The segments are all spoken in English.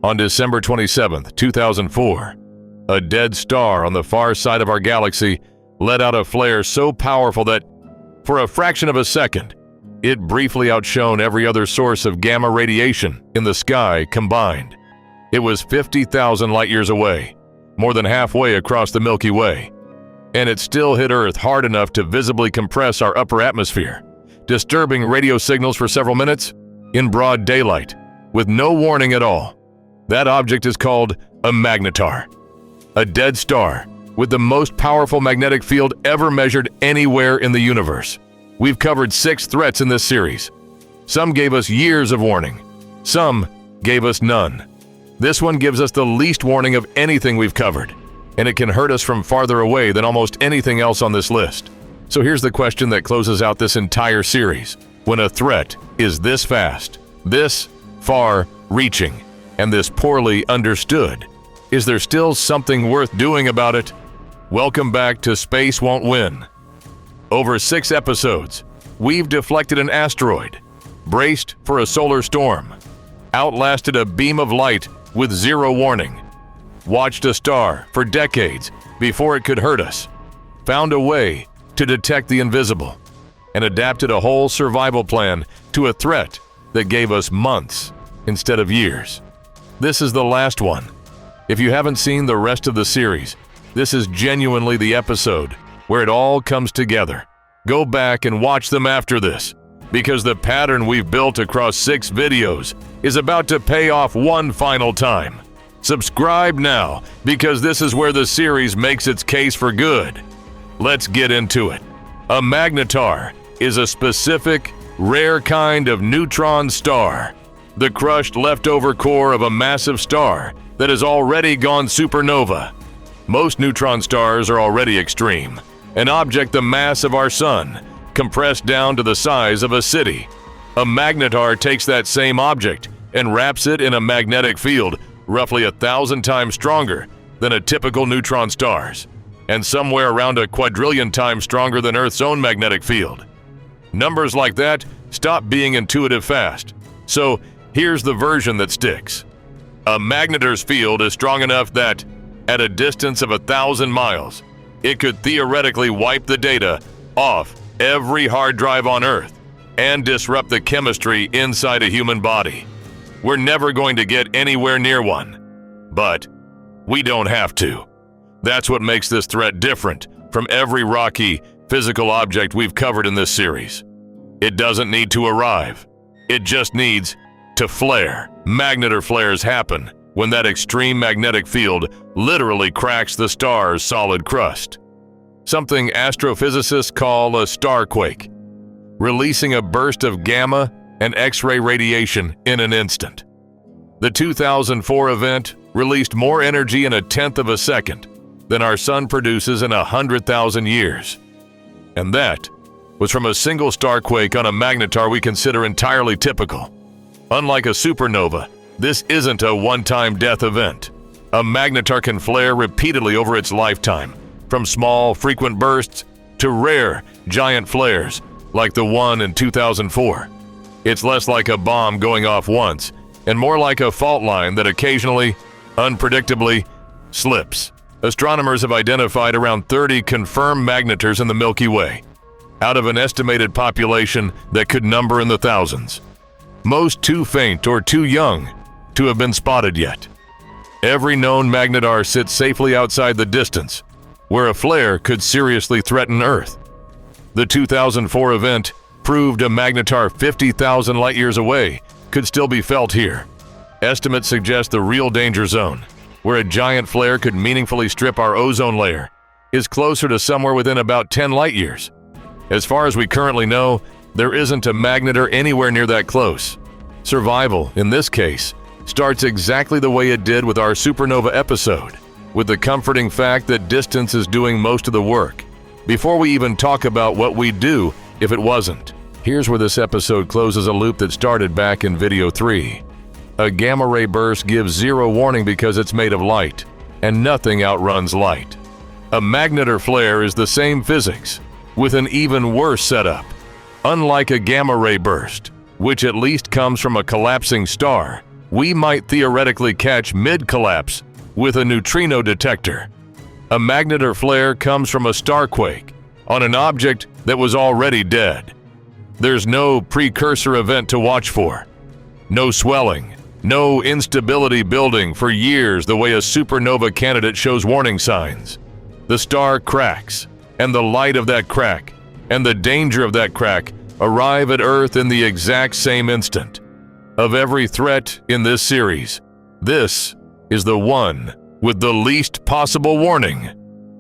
On December 27, 2004, a dead star on the far side of our galaxy let out a flare so powerful that, for a fraction of a second, it briefly outshone every other source of gamma radiation in the sky combined. It was 50,000 light-years away, more than halfway across the Milky Way, and it still hit Earth hard enough to visibly compress our upper atmosphere, disturbing radio signals for several minutes in broad daylight, with no warning at all. That object is called a magnetar, a dead star with the most powerful magnetic field ever measured anywhere in the universe. We've covered 6 threats in this series. Some gave us years of warning. Some gave us none. This one gives us the least warning of anything we've covered, and it can hurt us from farther away than almost anything else on this list. So here's the question that closes out this entire series. When a threat is this fast, this far-reaching, and this poorly understood, is there still something worth doing about it? Welcome back to Space Won't Win. Over 6 episodes, we've deflected an asteroid, braced for a solar storm, outlasted a beam of light with 0 warning, watched a star for decades before it could hurt us, found a way to detect the invisible, and adapted a whole survival plan to a threat that gave us months instead of years. This is the last one. If you haven't seen the rest of the series, this is genuinely the episode where it all comes together. Go back and watch them after this, because the pattern we've built across 6 videos is about to pay off one final time. Subscribe now, because this is where the series makes its case for good. Let's get into it. A magnetar is a specific, rare kind of neutron star, the crushed leftover core of a massive star that has already gone supernova. Most neutron stars are already extreme, an object the mass of our sun, compressed down to the size of a city. A magnetar takes that same object and wraps it in a magnetic field roughly 1,000 times stronger than a typical neutron star's, and somewhere around a quadrillion times stronger than Earth's own magnetic field. Numbers like that stop being intuitive fast, so here's the version that sticks. A magnetar's field is strong enough that, at a distance of 1,000 miles, it could theoretically wipe the data off every hard drive on Earth and disrupt the chemistry inside a human body. We're never going to get anywhere near one, but we don't have to. That's what makes this threat different from every rocky, physical object we've covered in this series. It doesn't need to arrive. It just needs to flare. Magnetar flares happen when that extreme magnetic field literally cracks the star's solid crust. Something astrophysicists call a starquake, releasing a burst of gamma and X-ray radiation in an instant. The 2004 event released more energy in 1/10 of a second than our sun produces in 100,000 years. And that was from a single starquake on a magnetar we consider entirely typical. Unlike a supernova, this isn't a one-time death event. A magnetar can flare repeatedly over its lifetime, from small, frequent bursts to rare, giant flares like the one in 2004. It's less like a bomb going off once and more like a fault line that occasionally, unpredictably, slips. Astronomers have identified around 30 confirmed magnetars in the Milky Way, out of an estimated population that could number in the thousands. Most too faint or too young to have been spotted yet. Every known magnetar sits safely outside the distance, where a flare could seriously threaten Earth. The 2004 event proved a magnetar 50,000 light-years away could still be felt here. Estimates suggest the real danger zone, where a giant flare could meaningfully strip our ozone layer, is closer to somewhere within about 10 light-years. As far as we currently know, there isn't a magnetar anywhere near that close. Survival, in this case, starts exactly the way it did with our supernova episode, with the comforting fact that distance is doing most of the work, before we even talk about what we'd do if it wasn't. Here's where this episode closes a loop that started back in video 3. A gamma ray burst gives 0 warning because it's made of light, and nothing outruns light. A magnetar flare is the same physics, with an even worse setup. Unlike a gamma ray burst, which at least comes from a collapsing star, we might theoretically catch mid-collapse with a neutrino detector. A Magnetar flare comes from a starquake on an object that was already dead. There's no precursor event to watch for. No swelling, no instability building for years the way a supernova candidate shows warning signs. The star cracks, and the light of that crack and the danger of that crack arrive at Earth in the exact same instant. Of every threat in this series, this is the one with the least possible warning.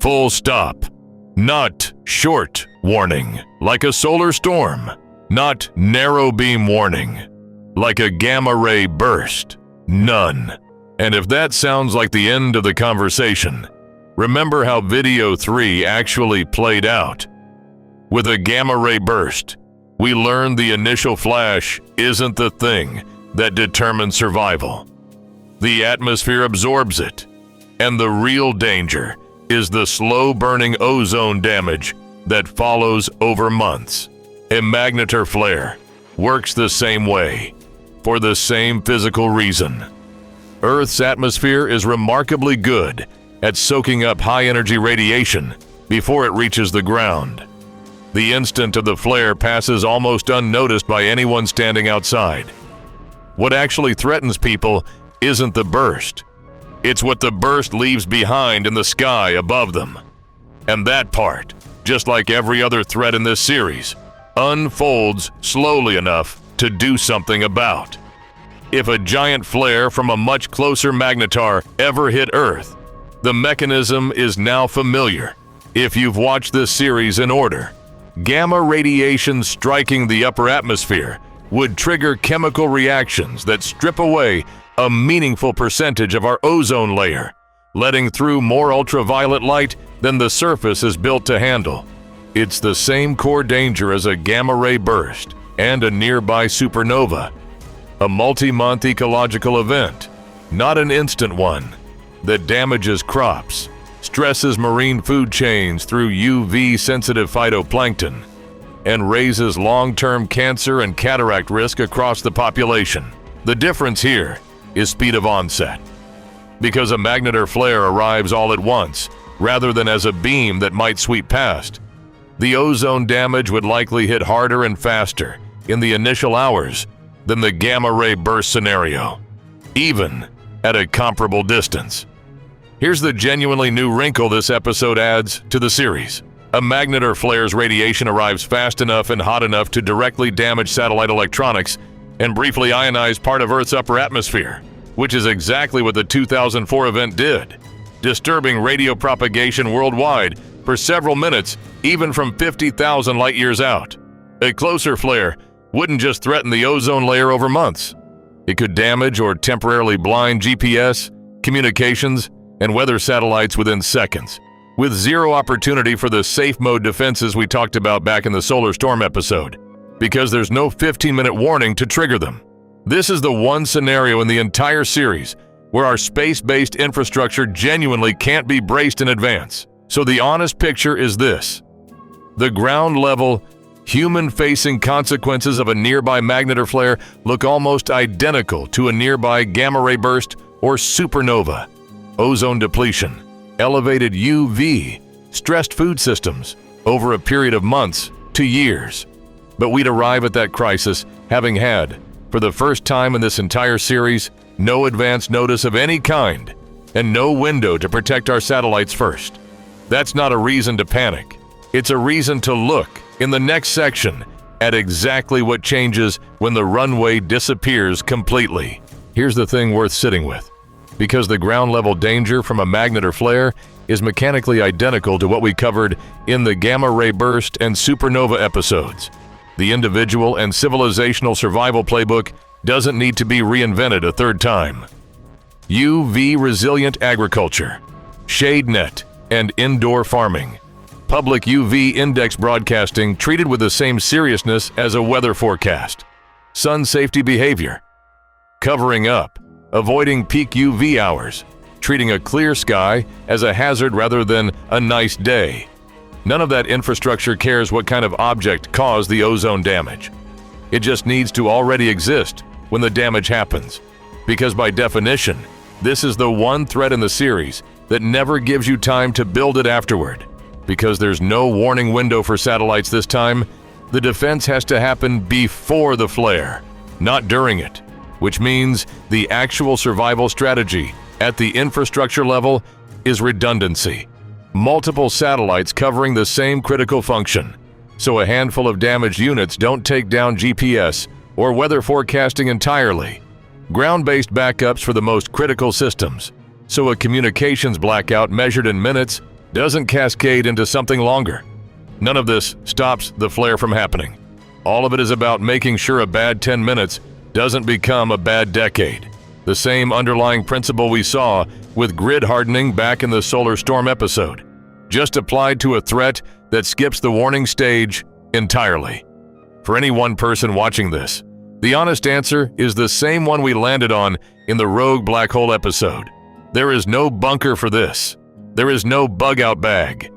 Full stop. Not short warning, like a solar storm. Not narrow beam warning, like a gamma ray burst. None. And if that sounds like the end of the conversation, remember how video 3 actually played out. With a gamma ray burst, we learned the initial flash isn't the thing that determines survival. The atmosphere absorbs it, and the real danger is the slow-burning ozone damage that follows over months. A Magnetar flare works the same way, for the same physical reason. Earth's atmosphere is remarkably good at soaking up high-energy radiation before it reaches the ground. The instant of the flare passes almost unnoticed by anyone standing outside. What actually threatens people isn't the burst. It's what the burst leaves behind in the sky above them. And that part, just like every other threat in this series, unfolds slowly enough to do something about. If a giant flare from a much closer Magnetar ever hit Earth, the mechanism is now familiar if you've watched this series in order. Gamma radiation striking the upper atmosphere would trigger chemical reactions that strip away a meaningful percentage of our ozone layer, letting through more ultraviolet light than the surface is built to handle. It's the same core danger as a gamma ray burst and a nearby supernova. A multi-month ecological event, not an instant one, that damages crops, stresses marine food chains through UV-sensitive phytoplankton, and raises long-term cancer and cataract risk across the population. The difference here is speed of onset. Because a Magnetar flare arrives all at once, rather than as a beam that might sweep past, the ozone damage would likely hit harder and faster in the initial hours than the gamma ray burst scenario, even at a comparable distance. Here's the genuinely new wrinkle this episode adds to the series. A Magnetar flare's radiation arrives fast enough and hot enough to directly damage satellite electronics and briefly ionize part of Earth's upper atmosphere, which is exactly what the 2004 event did, disturbing radio propagation worldwide for several minutes, even from 50,000 light-years out. A closer flare wouldn't just threaten the ozone layer over months. It could damage or temporarily blind GPS, communications, and weather satellites within seconds, with zero opportunity for the safe mode defenses we talked about back in the solar storm episode, because there's no 15-minute warning to trigger them. This is the one scenario in the entire series where our space-based infrastructure genuinely can't be braced in advance. So the honest picture is this: the ground-level, human-facing consequences of a nearby Magnetar flare look almost identical to a nearby gamma-ray burst or supernova. Ozone depletion, elevated UV, stressed food systems over a period of months to years. But we'd arrive at that crisis having had, for the first time in this entire series, no advance notice of any kind and no window to protect our satellites first. That's not a reason to panic. It's a reason to look in the next section at exactly what changes when the runway disappears completely. Here's the thing worth sitting with. Because the ground-level danger from a Magnetar flare is mechanically identical to what we covered in the gamma-ray burst and supernova episodes, the individual and civilizational survival playbook doesn't need to be reinvented a third time. UV-resilient agriculture, shade net, and indoor farming. Public UV index broadcasting treated with the same seriousness as a weather forecast. Sun safety behavior. Covering up, avoiding peak UV hours, treating a clear sky as a hazard rather than a nice day. None of that infrastructure cares what kind of object caused the ozone damage. It just needs to already exist when the damage happens. because by definition, this is the one threat in the series that never gives you time to build it afterward. Because there's no warning window for satellites this time, the defense has to happen before the flare, not during it, which means the actual survival strategy at the infrastructure level is redundancy. Multiple satellites covering the same critical function, so a handful of damaged units don't take down GPS or weather forecasting entirely. Ground-based backups for the most critical systems, so a communications blackout measured in minutes doesn't cascade into something longer. None of this stops the flare from happening. All of it is about making sure a bad 10 minutes doesn't become a bad decade. The same underlying principle we saw with grid hardening back in the solar storm episode, just applied to a threat that skips the warning stage entirely. For any one person watching this, the honest answer is the same one we landed on in the Rogue Black Hole episode. There is no bunker for this. There is no bug-out bag.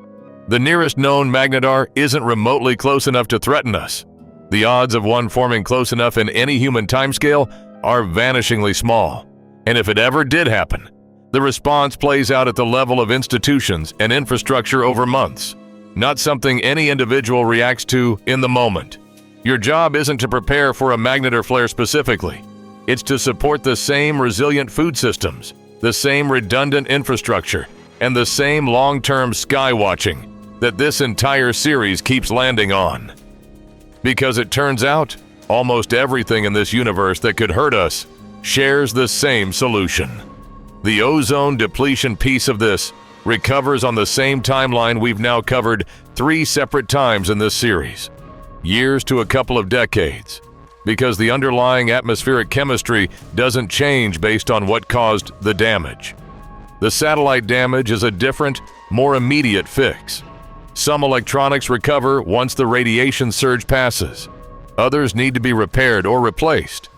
The nearest known Magnetar isn't remotely close enough to threaten us. The odds of one forming close enough in any human timescale are vanishingly small. And if it ever did happen, the response plays out at the level of institutions and infrastructure over months, not something any individual reacts to in the moment. Your job isn't to prepare for a Magnetar flare specifically. It's to support the same resilient food systems, the same redundant infrastructure, and the same long-term sky watching that this entire series keeps landing on. Because it turns out, almost everything in this universe that could hurt us shares the same solution. The ozone depletion piece of this recovers on the same timeline we've now covered 3 separate times in this series. Years to a couple of decades, because the underlying atmospheric chemistry doesn't change based on what caused the damage. The satellite damage is a different, more immediate fix. Some electronics recover once the radiation surge passes. Others need to be repaired or replaced.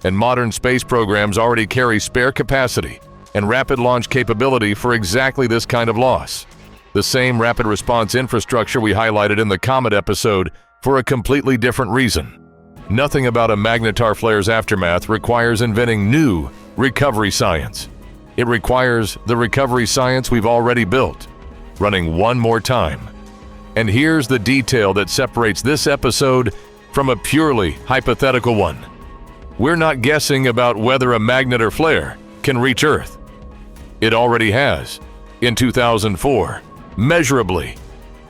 And modern space programs already carry spare capacity and rapid launch capability for exactly this kind of loss. The same rapid response infrastructure we highlighted in the Comet episode for a completely different reason. Nothing about a Magnetar flare's aftermath requires inventing new recovery science. It requires the recovery science we've already built, running one more time. And here's the detail that separates this episode from a purely hypothetical one. We're not guessing about whether a Magnetar flare can reach Earth. It already has, in 2004, measurably,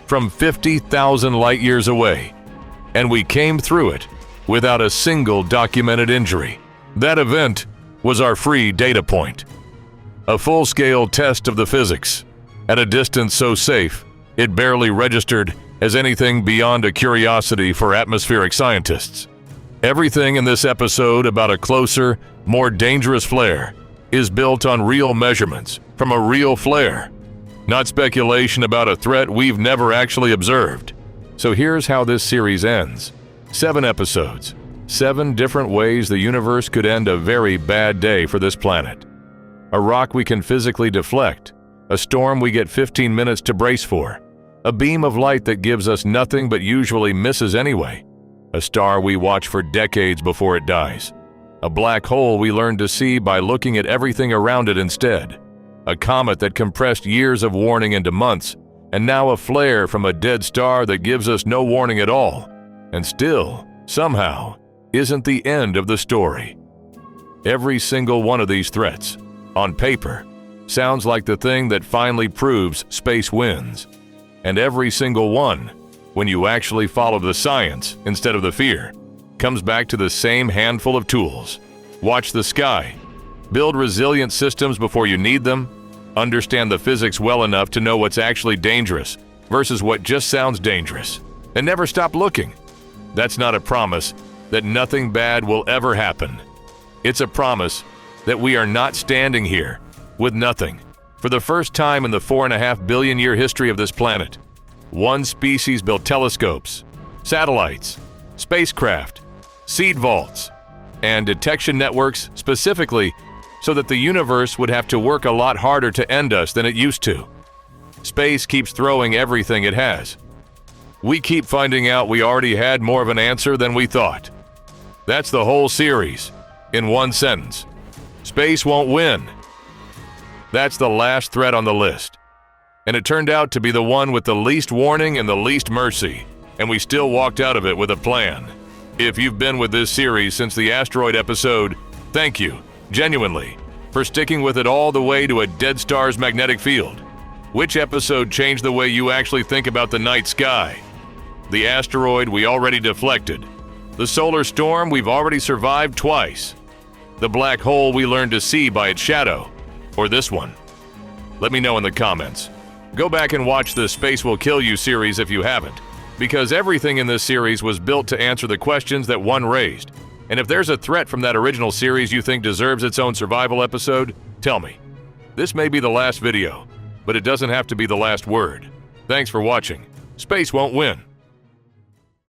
from 50,000 light-years away. And we came through it without a single documented injury. That event was our free data point. A full-scale test of the physics, at a distance so safe, it barely registered as anything beyond a curiosity for atmospheric scientists. Everything in this episode about a closer, more dangerous flare is built on real measurements from a real flare, not speculation about a threat we've never actually observed. So here's how this series ends. 7 episodes, 7 different ways the universe could end a very bad day for this planet. A rock we can physically deflect, a storm we get 15 minutes to brace for, a beam of light that gives us nothing but usually misses anyway, a star we watch for decades before it dies, a black hole we learn to see by looking at everything around it instead, a comet that compressed years of warning into months, and now a flare from a dead star that gives us no warning at all, and still, somehow, isn't the end of the story. Every single one of these threats, on paper, sounds like the thing that finally proves space wins. And every single one, when you actually follow the science instead of the fear, comes back to the same handful of tools. Watch the sky, build resilient systems before you need them, understand the physics well enough to know what's actually dangerous versus what just sounds dangerous, and never stop looking. That's not a promise that nothing bad will ever happen. It's a promise that we are not standing here with nothing. For the first time in the 4.5 billion year history of this planet, one species built telescopes, satellites, spacecraft, seed vaults, and detection networks specifically so that the universe would have to work a lot harder to end us than it used to. Space keeps throwing everything it has. We keep finding out we already had more of an answer than we thought. That's the whole series, in one sentence. Space won't win. That's the last threat on the list. And it turned out to be the one with the least warning and the least mercy, and we still walked out of it with a plan. If you've been with this series since the asteroid episode, thank you, genuinely, for sticking with it all the way to a dead star's magnetic field. Which episode changed the way you actually think about the night sky? The asteroid we already deflected. The solar storm we've already survived twice. The black hole we learned to see by its shadow. Or this one? Let me know in the comments. Go back and watch the Space Will Kill You series if you haven't, because everything in this series was built to answer the questions that one raised. And if there's a threat from that original series you think deserves its own survival episode, tell me. This may be the last video, but it doesn't have to be the last word. Thanks for watching. Space won't win.